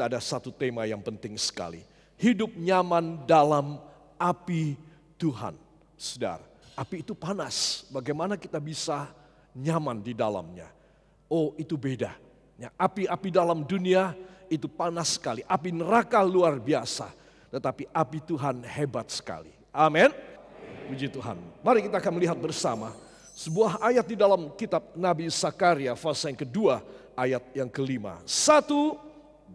ada satu tema yang penting sekali. Hidup nyaman dalam api Tuhan. Saudara, api itu panas. Bagaimana kita bisa nyaman di dalamnya? Oh, itu beda. Ya, api-api dalam dunia itu panas sekali. Api neraka luar biasa. Tetapi api Tuhan hebat sekali. Amin. Puji Tuhan. Mari kita akan melihat bersama sebuah ayat di dalam kitab Nabi Zakaria pasal yang kedua ayat yang kelima. 1,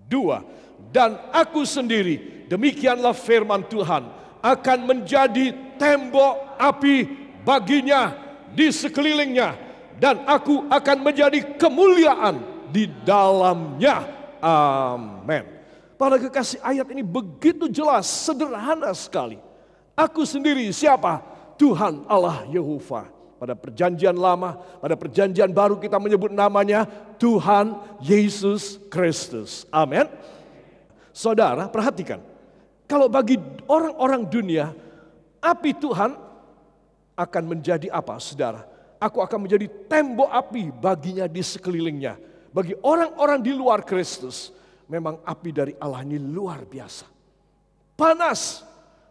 2. Dan aku sendiri, demikianlah firman Tuhan, akan menjadi tembok api baginya di sekelilingnya. Dan aku akan menjadi kemuliaan di dalamnya. Amin. Para kekasih, ayat ini begitu jelas, sederhana sekali. Aku sendiri siapa? Tuhan Allah Yehova. Pada perjanjian lama, pada perjanjian baru kita menyebut namanya Tuhan Yesus Kristus. Amin. Saudara, perhatikan. Kalau bagi orang-orang dunia, api Tuhan akan menjadi apa, saudara? Aku akan menjadi tembok api baginya di sekelilingnya. Bagi orang-orang di luar Kristus, memang api dari Allah ini luar biasa. Panas,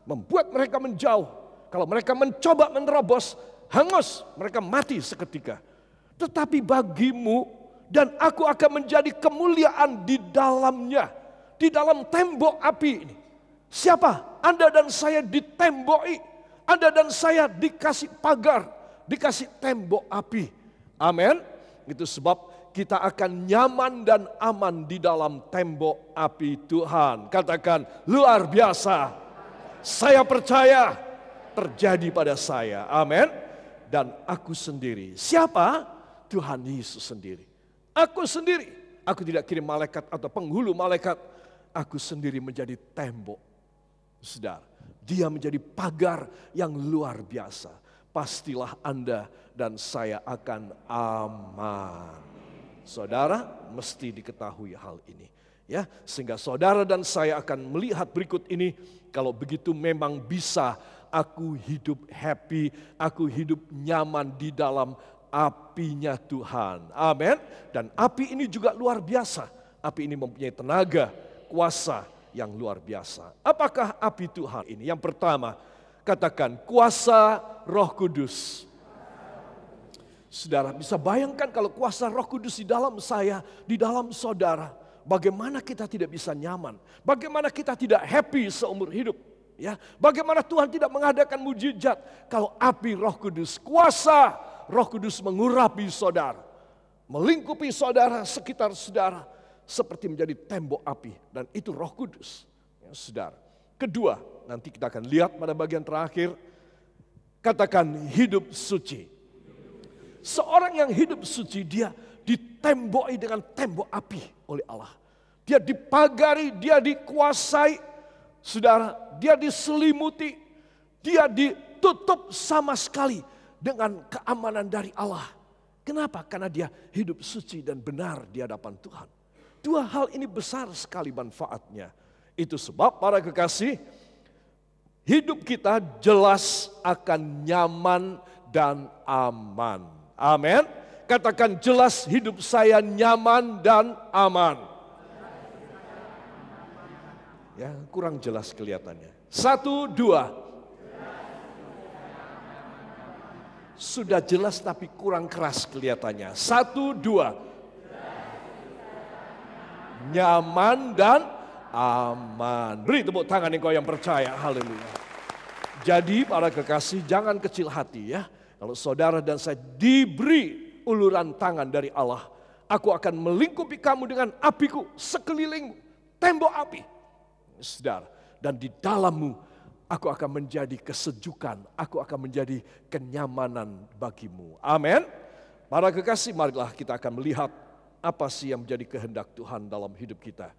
membuat mereka menjauh. Kalau mereka mencoba menerobos, hangus, mereka mati seketika. Tetapi bagimu dan aku akan menjadi kemuliaan di dalamnya. Di dalam tembok api ini. Siapa? Anda dan saya ditemboki. Anda dan saya dikasih pagar, dikasih tembok api. Amin. Itu sebab kita akan nyaman dan aman di dalam tembok api Tuhan. Katakan, luar biasa. Saya percaya terjadi pada saya. Amin. Dan aku sendiri. Siapa? Tuhan Yesus sendiri. Aku sendiri. Aku tidak kirim malaikat atau penghulu malaikat. Aku sendiri menjadi tembok. Saudara, dia menjadi pagar yang luar biasa. Pastilah Anda dan saya akan aman. Saudara, mesti diketahui hal ini. Ya, sehingga saudara dan saya akan melihat berikut ini. Kalau begitu memang bisa aku hidup happy, aku hidup nyaman di dalam apinya Tuhan. Amin. Dan api ini juga luar biasa. Api ini mempunyai tenaga, kuasa yang luar biasa. Apakah api Tuhan ini? Yang pertama, katakan kuasa Roh Kudus. Saudara bisa bayangkan kalau kuasa Roh Kudus di dalam saya, di dalam saudara. Bagaimana kita tidak bisa nyaman? Bagaimana kita tidak happy seumur hidup? Ya, bagaimana Tuhan tidak mengadakan mujizat kalau api Roh Kudus, kuasa Roh Kudus mengurapi saudara, melingkupi saudara, sekitar saudara seperti menjadi tembok api, dan itu Roh Kudus. Ya, saudara. Kedua, nanti kita akan lihat pada bagian terakhir, katakan hidup suci. Seorang yang hidup suci dia ditemboki dengan tembok api oleh Allah. Dia dipagari, dia dikuasai. Saudara, dia diselimuti, dia ditutup sama sekali dengan keamanan dari Allah. Kenapa? Karena dia hidup suci dan benar di hadapan Tuhan. Dua hal ini besar sekali manfaatnya. Itu sebab para kekasih, hidup kita jelas akan nyaman dan aman. Amin. Katakan, jelas hidup saya nyaman dan aman. Ya, kurang jelas kelihatannya. 1, 2. Sudah jelas tapi kurang keras kelihatannya. 1, 2. Nyaman dan aman. Beri tepuk tangan engkau yang percaya. Haleluya. Jadi para kekasih, jangan kecil hati ya. Kalau saudara dan saya diberi uluran tangan dari Allah, aku akan melingkupi kamu dengan apiku sekelilingmu, tembok api. Saudara, dan di dalammu aku akan menjadi kesejukan, aku akan menjadi kenyamanan bagimu. Amin. Para kekasih, marilah kita akan melihat apa sih yang menjadi kehendak Tuhan dalam hidup kita.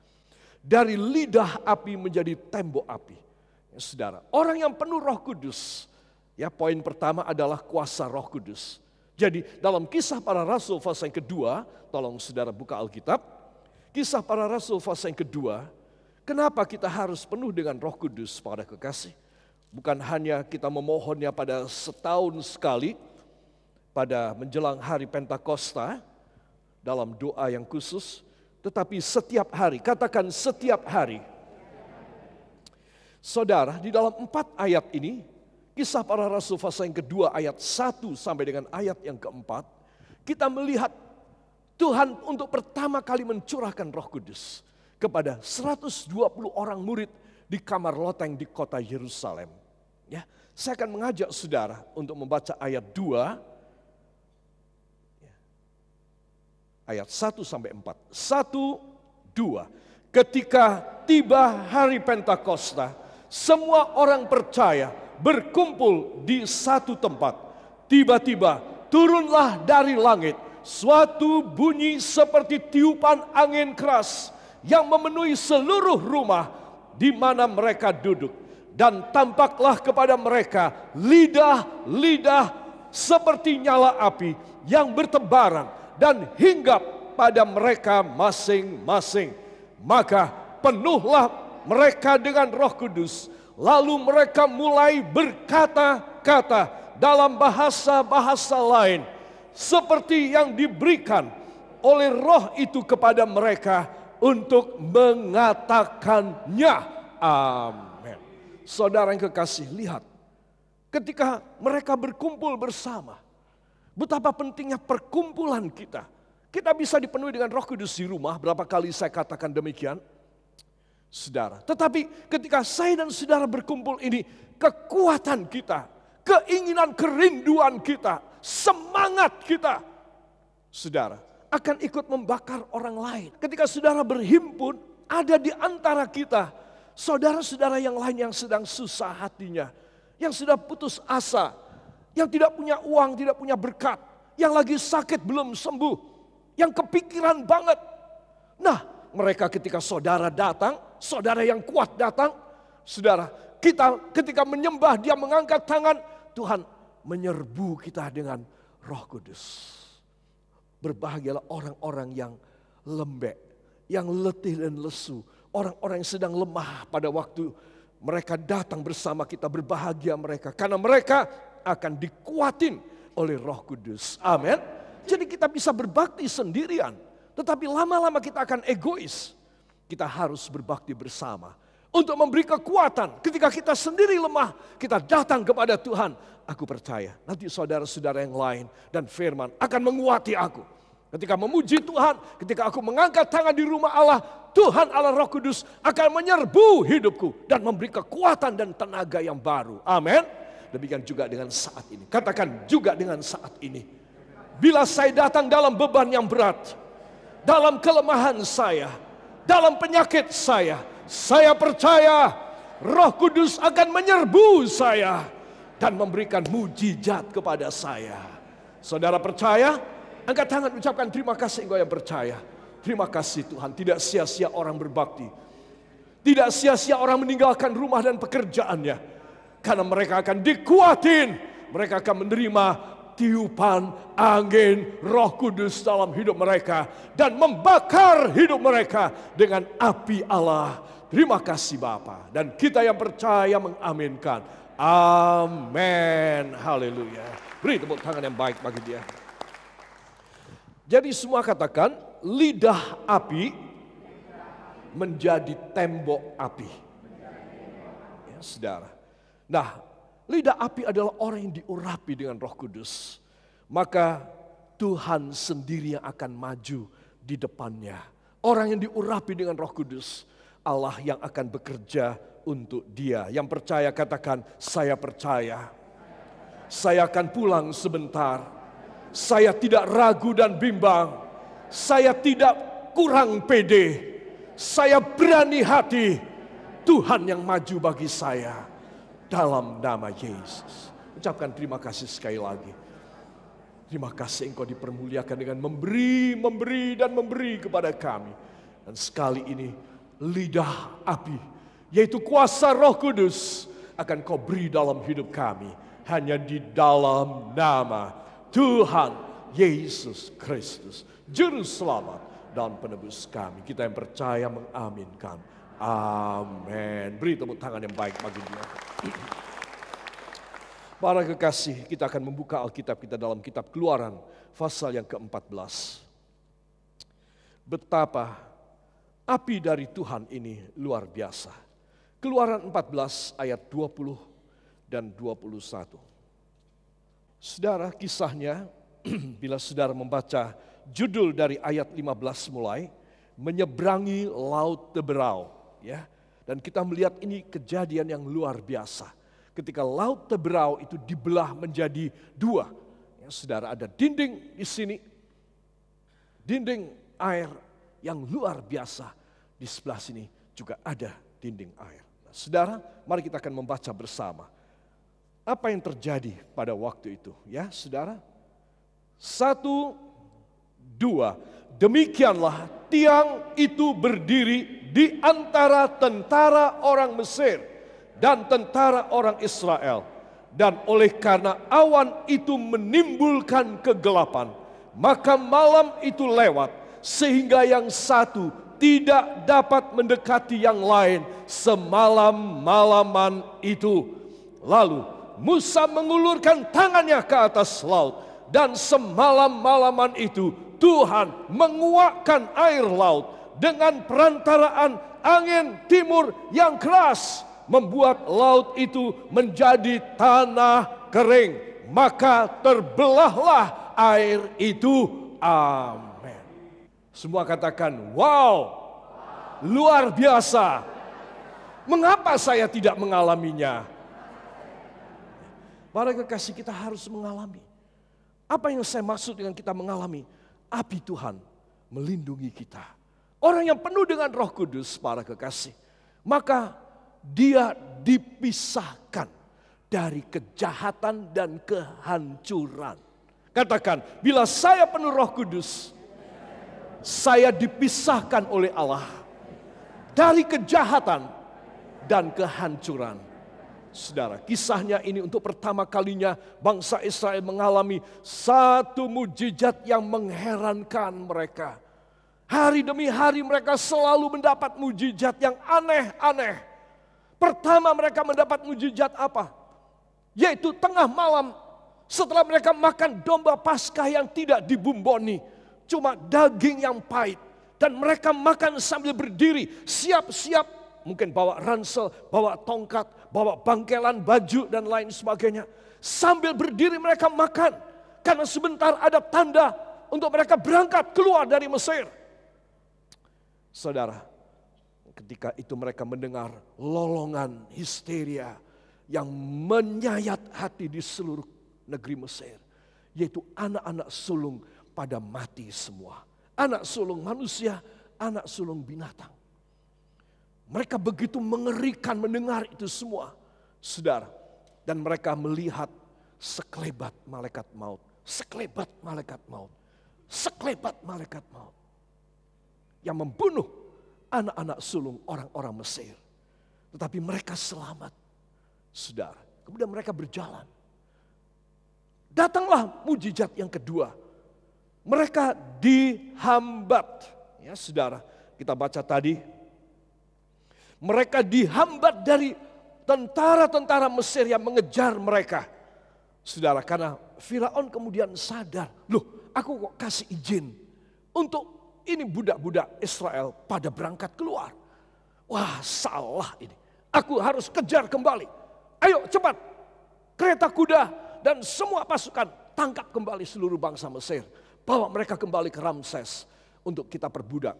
Dari lidah api menjadi tembok api. Ya, saudara, orang yang penuh Roh Kudus, ya, poin pertama adalah kuasa Roh Kudus. Jadi dalam Kisah Para Rasul pasal yang kedua, tolong saudara buka Alkitab. Kisah Para Rasul pasal yang kedua. Kenapa kita harus penuh dengan Roh Kudus, para kekasih? Bukan hanya kita memohonnya pada setahun sekali, pada menjelang hari Pentakosta, dalam doa yang khusus, tetapi setiap hari. Katakan setiap hari. Saudara, di dalam 4 ayat ini, Kisah Para Rasul pasal yang kedua ayat 1 sampai dengan ayat yang keempat, kita melihat Tuhan untuk pertama kali mencurahkan Roh Kudus kepada 120 orang murid di kamar loteng di kota Yerusalem. Ya, saya akan mengajak saudara untuk membaca ayat 2, ayat 1 sampai 4. 1, 2. Ketika tiba hari Pentakosta, semua orang percaya berkumpul di satu tempat. Tiba-tiba turunlah dari langit suatu bunyi seperti tiupan angin keras yang memenuhi seluruh rumah di mana mereka duduk. Dan tampaklah kepada mereka lidah-lidah seperti nyala api yang bertebaran dan hinggap pada mereka masing-masing. Maka penuhlah mereka dengan Roh Kudus, lalu mereka mulai berkata-kata dalam bahasa-bahasa lain seperti yang diberikan oleh Roh itu kepada mereka untuk mengatakannya. Amin. Saudara yang kekasih, lihat ketika mereka berkumpul bersama, betapa pentingnya perkumpulan kita. Kita bisa dipenuhi dengan Roh Kudus di rumah, berapa kali saya katakan demikian. Saudara, tetapi ketika saya dan saudara berkumpul ini, kekuatan kita, keinginan, kerinduan kita, semangat kita, saudara, akan ikut membakar orang lain. Ketika saudara berhimpun, ada di antara kita saudara-saudara yang lain yang sedang susah hatinya, yang sudah putus asa, yang tidak punya uang, tidak punya berkat, yang lagi sakit belum sembuh, yang kepikiran banget. Nah, mereka ketika saudara datang, saudara yang kuat datang, saudara, kita ketika menyembah, dia mengangkat tangan, Tuhan menyerbu kita dengan Roh Kudus. Berbahagialah orang-orang yang lembek, yang letih dan lesu, orang-orang yang sedang lemah pada waktu mereka datang bersama kita, berbahagia mereka, karena mereka akan dikuatin oleh Roh Kudus. Amin. Jadi kita bisa berbakti sendirian, tetapi lama-lama kita akan egois. Kita harus berbakti bersama untuk memberi kekuatan. Ketika kita sendiri lemah, kita datang kepada Tuhan. Aku percaya nanti saudara-saudara yang lain dan firman akan menguati aku. Ketika memuji Tuhan, ketika aku mengangkat tangan di rumah Allah, Tuhan Allah Roh Kudus akan menyerbu hidupku dan memberi kekuatan dan tenaga yang baru. Amin. Demikian juga dengan saat ini. Katakan juga dengan saat ini. Bila saya datang dalam beban yang berat, dalam kelemahan saya, dalam penyakit saya percaya Roh Kudus akan menyerbu saya dan memberikan mujizat kepada saya. Saudara percaya? Angkat tangan, ucapkan terima kasih engkau yang percaya. Terima kasih Tuhan, tidak sia-sia orang berbakti. Tidak sia-sia orang meninggalkan rumah dan pekerjaannya. Karena mereka akan dikuatin, mereka akan menerima tiupan angin Roh Kudus dalam hidup mereka dan membakar hidup mereka dengan api Allah. Terima kasih Bapa, dan kita yang percaya mengaminkan. Amin. Haleluya. Beri tepuk tangan yang baik bagi dia. Jadi semua katakan lidah api menjadi tembok api. Ya, saudara. Nah, lidah api adalah orang yang diurapi dengan Roh Kudus. Maka Tuhan sendiri yang akan maju di depannya. Orang yang diurapi dengan Roh Kudus, Allah yang akan bekerja untuk dia. Yang percaya katakan, saya percaya. Saya akan pulang sebentar. Saya tidak ragu dan bimbang. Saya tidak kurang pede. Saya berani hati. Tuhan yang maju bagi saya. Dalam nama Yesus. Ucapkan terima kasih sekali lagi. Terima kasih engkau dipermuliakan dengan memberi dan memberi kepada kami. Dan sekali ini lidah api, yaitu kuasa Roh Kudus, akan kau beri dalam hidup kami. Hanya di dalam nama Tuhan Yesus Kristus, Juru Selamat dan Penebus kami. Kita yang percaya mengaminkan. Amin. Beri tepuk tangan yang baik bagi dia. Para kekasih, kita akan membuka Alkitab kita dalam kitab Keluaran pasal yang ke-14. Betapa Api dari Tuhan ini luar biasa. Keluaran 14 ayat 20 dan 21. Saudara, kisahnya bila saudara membaca judul dari ayat 15 mulai, menyeberangi laut Teberau, ya. Dan kita melihat ini kejadian yang luar biasa. Ketika laut Teberau itu dibelah menjadi dua. Ya, saudara, ada dinding di sini, dinding air yang luar biasa. Di sebelah sini juga ada dinding air. Nah, saudara, mari kita akan membaca bersama. Apa yang terjadi pada waktu itu, ya saudara? 1, 2. Demikianlah tiang itu berdiri di antara tentara orang Mesir dan tentara orang Israel. Dan oleh karena awan itu menimbulkan kegelapan, maka malam itu lewat sehingga yang satu tidak dapat mendekati yang lain semalam-malaman itu. Lalu Musa mengulurkan tangannya ke atas laut, dan semalam-malaman itu Tuhan menguakkan air laut dengan perantaraan angin timur yang keras, membuat laut itu menjadi tanah kering. Maka terbelahlah air itu. Amin. Semua katakan, wow, luar biasa. Mengapa saya tidak mengalaminya? Para kekasih, kita harus mengalami. Apa yang saya maksud dengan kita mengalami? Api Tuhan melindungi kita. Orang yang penuh dengan Roh Kudus, para kekasih, maka dia dipisahkan dari kejahatan dan kehancuran. Katakan, bila saya penuh Roh Kudus, saya dipisahkan oleh Allah dari kejahatan dan kehancuran. Saudara, kisahnya ini untuk pertama kalinya bangsa Israel mengalami satu mujizat yang mengherankan mereka. Hari demi hari mereka selalu mendapat mujizat yang aneh-aneh. Pertama mereka mendapat mujizat apa? Yaitu tengah malam setelah mereka makan domba Paskah yang tidak dibumboni, cuma daging yang pahit. Dan mereka makan sambil berdiri, siap-siap. Mungkin bawa ransel, bawa tongkat, bawa bangkelan, baju dan lain sebagainya. Sambil berdiri mereka makan. Karena sebentar ada tanda untuk mereka berangkat keluar dari Mesir. Saudara, ketika itu mereka mendengar lolongan histeria yang menyayat hati di seluruh negeri Mesir. Yaitu anak-anak sulung pada mati semua. Anak sulung manusia, anak sulung binatang. Mereka begitu mengerikan mendengar itu semua, saudara. Dan mereka melihat sekelebat malaikat maut, sekelebat malaikat maut, sekelebat malaikat maut yang membunuh anak-anak sulung orang-orang Mesir. Tetapi mereka selamat, saudara. Kemudian mereka berjalan. Datanglah mujizat yang kedua. Mereka dihambat, ya saudara. Kita baca tadi. Mereka dihambat dari tentara-tentara Mesir yang mengejar mereka. Saudara, karena Firaun kemudian sadar, loh aku kok kasih izin untuk ini budak-budak Israel pada berangkat keluar. Wah, salah ini. Aku harus kejar kembali. Ayo cepat, kereta kuda dan semua pasukan tangkap kembali seluruh bangsa Mesir. Bawa mereka kembali ke Ramses untuk kita perbudak.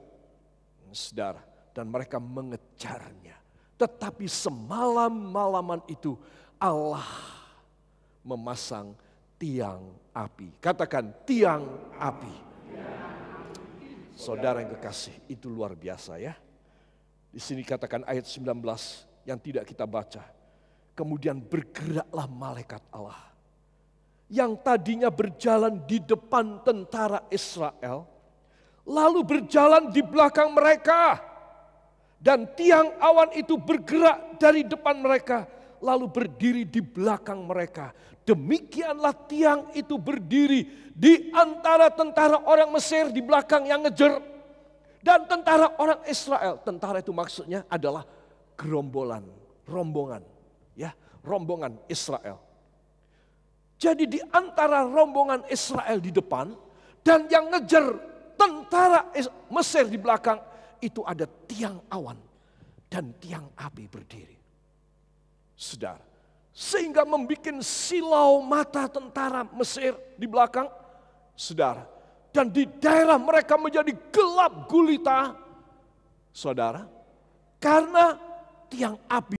Saudara. Dan mereka mengejarnya. Tetapi semalam-malaman itu Allah memasang tiang api. Katakan tiang api. Saudara yang kekasih, itu luar biasa ya. Di sini katakan ayat 19 yang tidak kita baca. Kemudian bergeraklah malaikat Allah. Yang tadinya berjalan di depan tentara Israel. Lalu berjalan di belakang mereka. Dan tiang awan itu bergerak dari depan mereka, lalu berdiri di belakang mereka. Demikianlah tiang itu berdiri di antara tentara orang Mesir di belakang yang ngejar. Dan tentara orang Israel, tentara itu maksudnya adalah rombongan Israel. Jadi di antara rombongan Israel di depan dan yang ngejar tentara Mesir di belakang, itu ada tiang awan dan tiang api berdiri. Saudara, sehingga membuat silau mata tentara Mesir di belakang, saudara. Dan di daerah mereka menjadi gelap gulita, saudara. Karena tiang api